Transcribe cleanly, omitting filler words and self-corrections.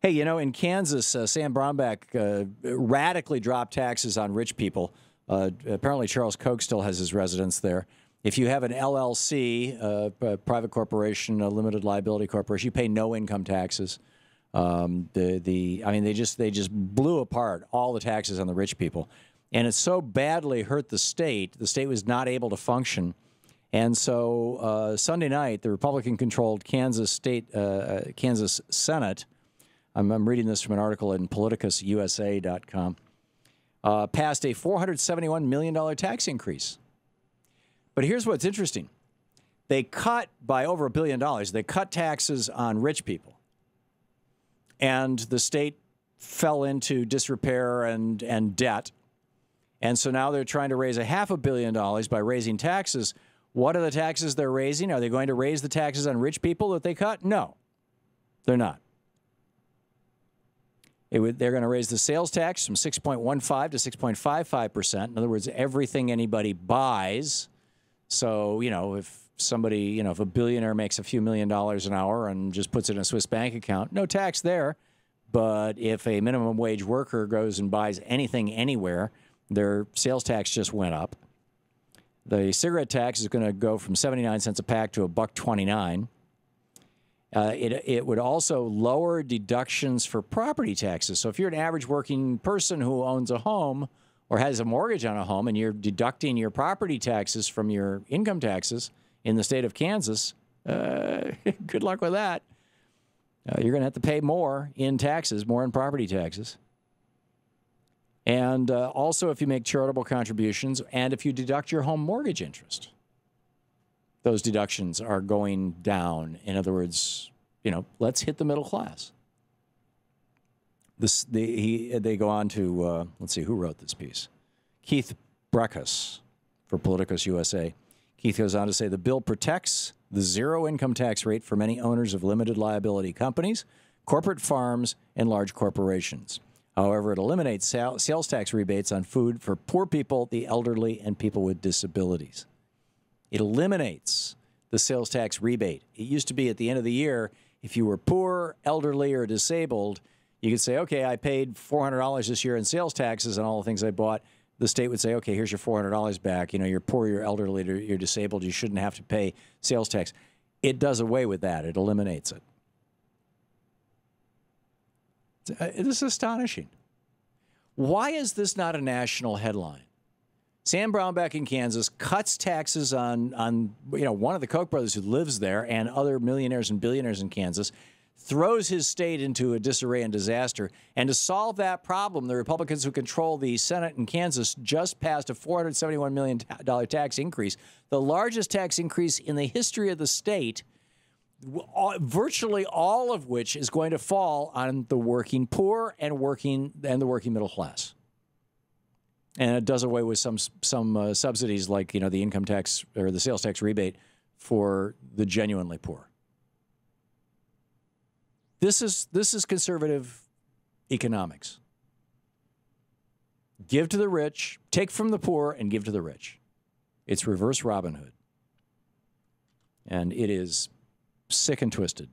Hey, you know, in Kansas, Sam Brownback radically dropped taxes on rich people. Apparently, Charles Koch still has his residence there. If you have an LLC, a private corporation, a limited liability corporation, you pay no income taxes. I mean, they just blew apart all the taxes on the rich people, and it so badly hurt the state. The state was not able to function, and so Sunday night, the Republican-controlled Kansas Senate. I'm reading this from an article in PoliticusUSA.com. Passed a $471 million tax increase. But here's what's interesting. They cut by over $1 billion. They cut taxes on rich people. And the state fell into disrepair and debt. And so now they're trying to raise $500 million by raising taxes. What are the taxes they're raising? Are they going to raise the taxes on rich people that they cut? No, they're not. They're going to raise the sales tax from 6.15 to 6.55%. In other words, everything anybody buys. So, you know, if somebody, you know, if a billionaire makes a few $1 million an hour and just puts it in a Swiss bank account, no tax there. But if a minimum wage worker goes and buys anything anywhere, their sales tax just went up. The cigarette tax is going to go from 79 cents a pack to $1.29. It would also lower deductions for property taxes. So if you're an average working person who owns a home or has a mortgage on a home and you're deducting your property taxes from your income taxes in the state of Kansas, good luck with that. You're going to have to pay more in taxes, more in property taxes. And also if you make charitable contributions and if you deduct your home mortgage interest. Those deductions are going down. In other words, you know, let's hit the middle class. They go on to, let's see, who wrote this piece? Keith Breckus for PoliticusUSA. Keith goes on to say, the bill protects the zero income tax rate for many owners of limited liability companies, corporate farms, and large corporations. However, it eliminates sales tax rebates on food for poor people, the elderly, and people with disabilities. It eliminates the sales tax rebate. It used to be at the end of the year, if you were poor, elderly, or disabled, you could say, okay, I paid $400 this year in sales taxes on all the things I bought. The state would say, okay, here's your $400 back. You know, you're poor, you're elderly, you're disabled. You shouldn't have to pay sales tax. It does away with that. It eliminates it. This is astonishing. Why is this not a national headline? Sam Brownback in Kansas cuts taxes on you know, one of the Koch brothers who lives there and other millionaires and billionaires in Kansas, throws his state into a disarray and disaster. And to solve that problem, the Republicans who control the Senate in Kansas just passed a $471 million tax increase, the largest tax increase in the history of the state, virtually all of which is going to fall on the working poor and the working middle class. And it does away with some subsidies like, you know, the income tax or the sales tax rebate for the genuinely poor. This is conservative economics. Give to the rich, take from the poor, and give to the rich. It's reverse Robin Hood. And it is sick and twisted.